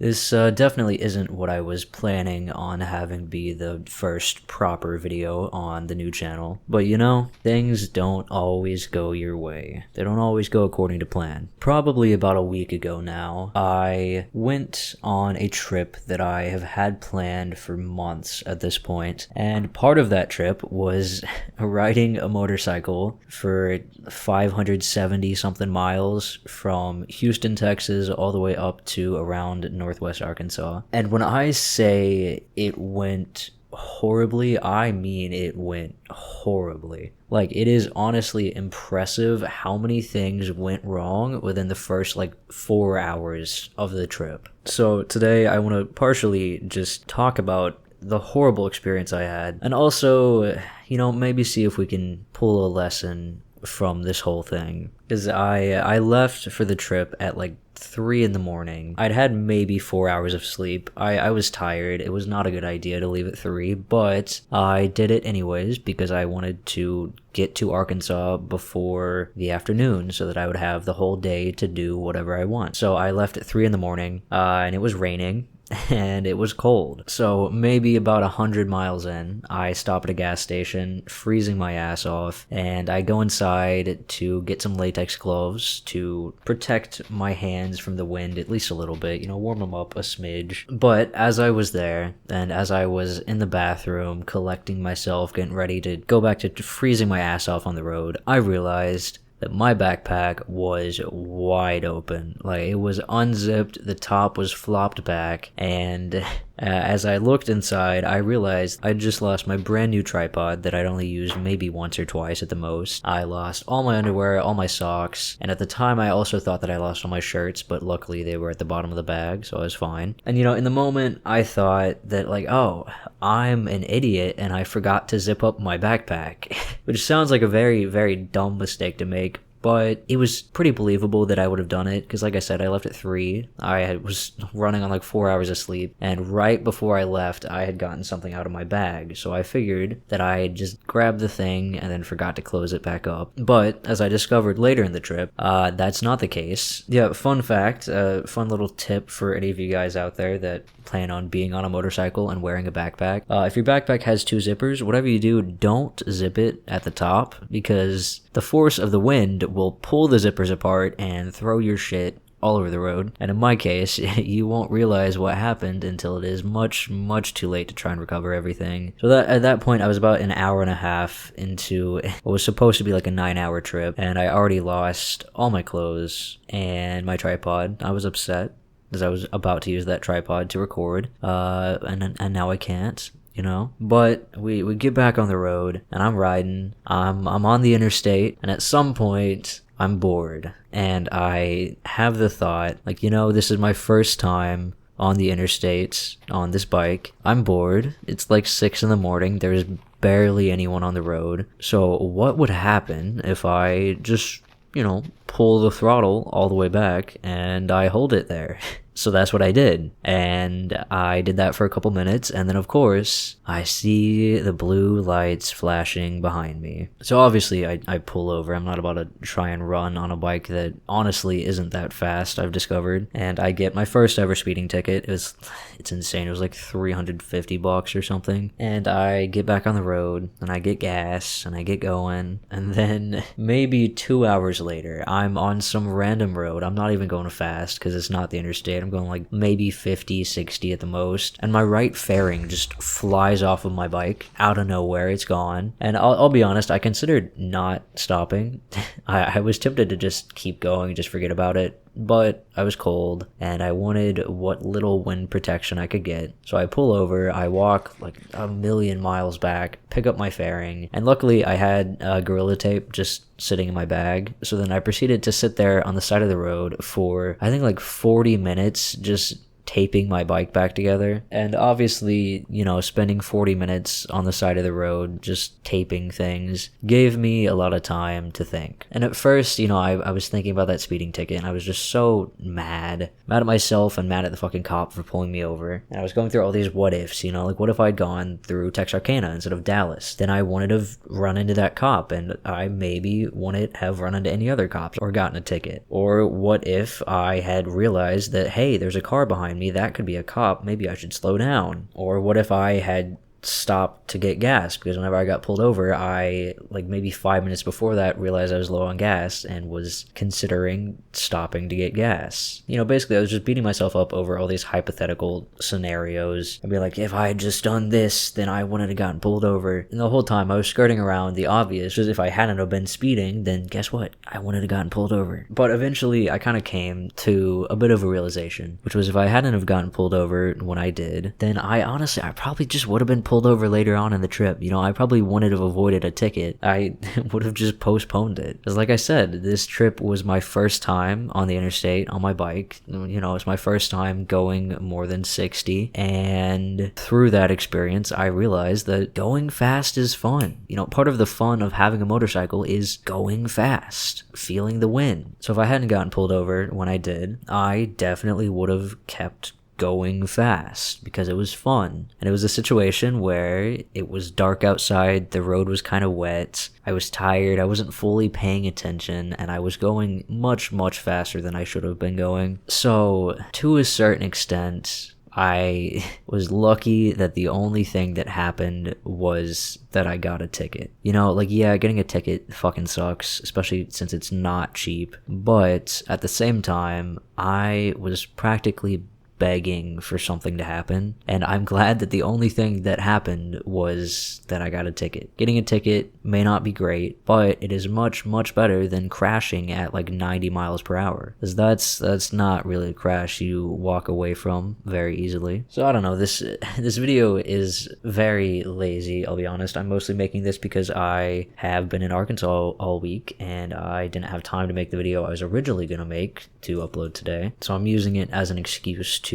This definitely isn't what I was planning on having be the first proper video on the new channel, but things don't always go your way. They don't always go according to plan. Probably about a week ago now, I went on a trip that I have had planned for months at this point, and part of that trip was riding a motorcycle for 570 something miles from Houston, Texas, all the way up to around Northwest Arkansas. And when I say it went horribly, I mean it went horribly. Like, it is honestly impressive how many things went wrong within the first 4 hours of the trip. So today I want to partially just talk about the horrible experience I had, and also, maybe see if we can pull a lesson from this whole thing. Because I left for the trip at 3 in the morning. I'd had maybe 4 hours of sleep. I was tired. It was not a good idea to leave at 3, but I did it anyways because I wanted to get to Arkansas before the afternoon so that I would have the whole day to do whatever I want. So I left at 3 in the morning, and it was raining. And it was cold. So maybe about 100 miles in, I stop at a gas station, freezing my ass off, and I go inside to get some latex gloves to protect my hands from the wind at least a little bit, warm them up a smidge. But as I was there, and as I was in the bathroom collecting myself, getting ready to go back to freezing my ass off on the road, I realized that my backpack was wide open. It was unzipped, the top was flopped back, and as I looked inside, I realized I'd just lost my brand new tripod that I'd only used maybe once or twice at the most. I lost all my underwear, all my socks, and at the time I also thought that I lost all my shirts, but luckily they were at the bottom of the bag, so I was fine. And in the moment, I thought that oh, I'm an idiot and I forgot to zip up my backpack, which sounds like a very, very dumb mistake to make. But it was pretty believable that I would have done it, because like I said, I left at 3. I was running on 4 hours of sleep, and right before I left, I had gotten something out of my bag, so I figured that I had just grabbed the thing and then forgot to close it back up. But as I discovered later in the trip, that's not the case. Yeah, fun fact, fun little tip for any of you guys out there that plan on being on a motorcycle and wearing a backpack. If your backpack has 2 zippers, whatever you do, don't zip it at the top, because the force of the wind will pull the zippers apart and throw your shit all over the road. And in my case, you won't realize what happened until it is much, much too late to try and recover everything. So that at that point, I was about an hour and a half into what was supposed to be a 9-hour trip, and I already lost all my clothes and my tripod. I was upset because I was about to use that tripod to record, and now I can't. But we get back on the road, and I'm riding. I'm on the interstate, and at some point I'm bored, and I have the thought, this is my first time on the interstate on this bike. I'm bored. It's 6 in the morning. There's barely anyone on the road. So what would happen if I just pull the throttle all the way back and I hold it there? So that's what I did, and I did that for a couple minutes, and then of course I see the blue lights flashing behind me. So obviously I pull over. I'm not about to try and run on a bike that honestly isn't that fast, I've discovered, and I get my first ever speeding ticket. It's insane. It was $350 or something, and I get back on the road, and I get gas, and I get going, and then maybe 2 hours later, I'm on some random road. I'm not even going fast because it's not the interstate. I'm going maybe 50, 60 at the most, and my right fairing just flies off of my bike out of nowhere. It's gone, and I'll be honest, I considered not stopping. I was tempted to just keep going, just forget about it, but I was cold and I wanted what little wind protection I could get. So I pull over, I walk a million miles back, pick up my fairing, and luckily I had Gorilla Tape just sitting in my bag. So then I proceeded to sit there on the side of the road for I think 40 minutes, just taping my bike back together. And obviously, spending 40 minutes on the side of the road just taping things gave me a lot of time to think. And at first, I was thinking about that speeding ticket, and I was just so mad at myself and mad at the fucking cop for pulling me over. And I was going through all these what ifs, what if I'd gone through Texarkana instead of Dallas? Then I wouldn't have run into that cop, and I maybe wouldn't have run into any other cops or gotten a ticket. Or what if I had realized that, hey, there's a car behind me me, that could be a cop. Maybe I should slow down. Or what if I had stop to get gas, because whenever I got pulled over, I, like, maybe 5 minutes before that, realized I was low on gas and was considering stopping to get gas. You know, basically I was just beating myself up over all these hypothetical scenarios. I'd be like, if I had just done this, then I wouldn't have gotten pulled over. And the whole time I was skirting around the obvious, because if I hadn't have been speeding, then guess what? I wouldn't have gotten pulled over. But eventually I kind of came to a bit of a realization, which was if I hadn't have gotten pulled over when I did, then I probably just would have been pulled over later on in the trip. You know, I probably wouldn't have avoided a ticket. I would have just postponed it. Because like I said, this trip was my first time on the interstate on my bike. You know, it's my first time going more than 60. And through that experience, I realized that going fast is fun. You know, part of the fun of having a motorcycle is going fast, feeling the wind. So if I hadn't gotten pulled over when I did, I definitely would have kept going fast because it was fun. And it was a situation where it was dark outside, the road was kind of wet, I was tired, I wasn't fully paying attention, and I was going much, much faster than I should have been going. So to a certain extent, I was lucky that the only thing that happened was that I got a ticket. You know, like, yeah, getting a ticket fucking sucks, especially since it's not cheap. But at the same time, I was practically begging for something to happen, and I'm glad that the only thing that happened was that I got a ticket. Getting a ticket may not be great, but it is much, much better than crashing at like 90 miles per hour, because that's not really a crash you walk away from very easily. So I don't know, this video is very lazy, I'll be honest. I'm mostly making this because I have been in Arkansas all week and I didn't have time to make the video I was originally gonna make to upload today, so I'm using it as an excuse to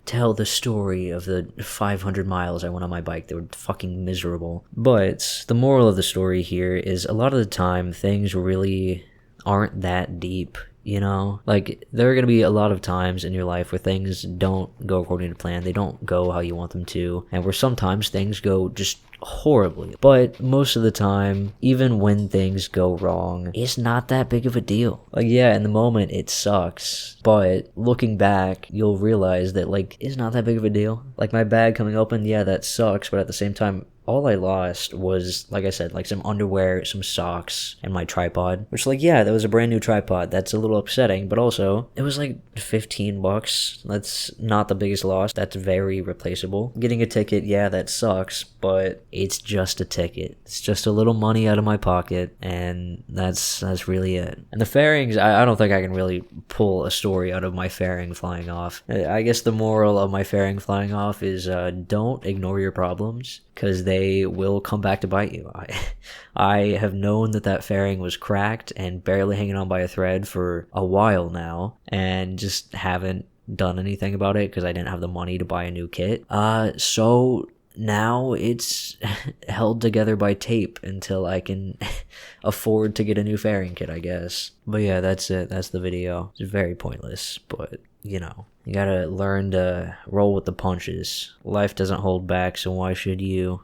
tell the story of the 500 miles I went on my bike. They were fucking miserable. But the moral of the story here is a lot of the time things really aren't that deep. You know, like, there are going to be a lot of times in your life where things don't go according to plan. They don't go how you want them to, and where sometimes things go just horribly. But most of the time, even when things go wrong, it's not that big of a deal. Like, yeah, in the moment it sucks, but looking back, you'll realize that, like, it's not that big of a deal. Like, my bag coming open, yeah, that sucks, but at the same time, all I lost was, like I said, like some underwear, some socks, and my tripod. Which, like, yeah, that was a brand new tripod. That's a little upsetting, but also, it was like $15. That's not the biggest loss. That's very replaceable. Getting a ticket, yeah, that sucks, but it's just a ticket. It's just a little money out of my pocket, and that's really it. And the fairings, I don't think I can really pull a story out of my fairing flying off. I guess the moral of my fairing flying off is don't ignore your problems, because they will come back to bite you. I have known that fairing was cracked and barely hanging on by a thread for a while now, and just haven't done anything about it because I didn't have the money to buy a new kit. So now it's held together by tape until I can afford to get a new fairing kit, I guess. But yeah, that's it. That's the video. It's very pointless, but you know, you gotta learn to roll with the punches. Life doesn't hold back, so why should you?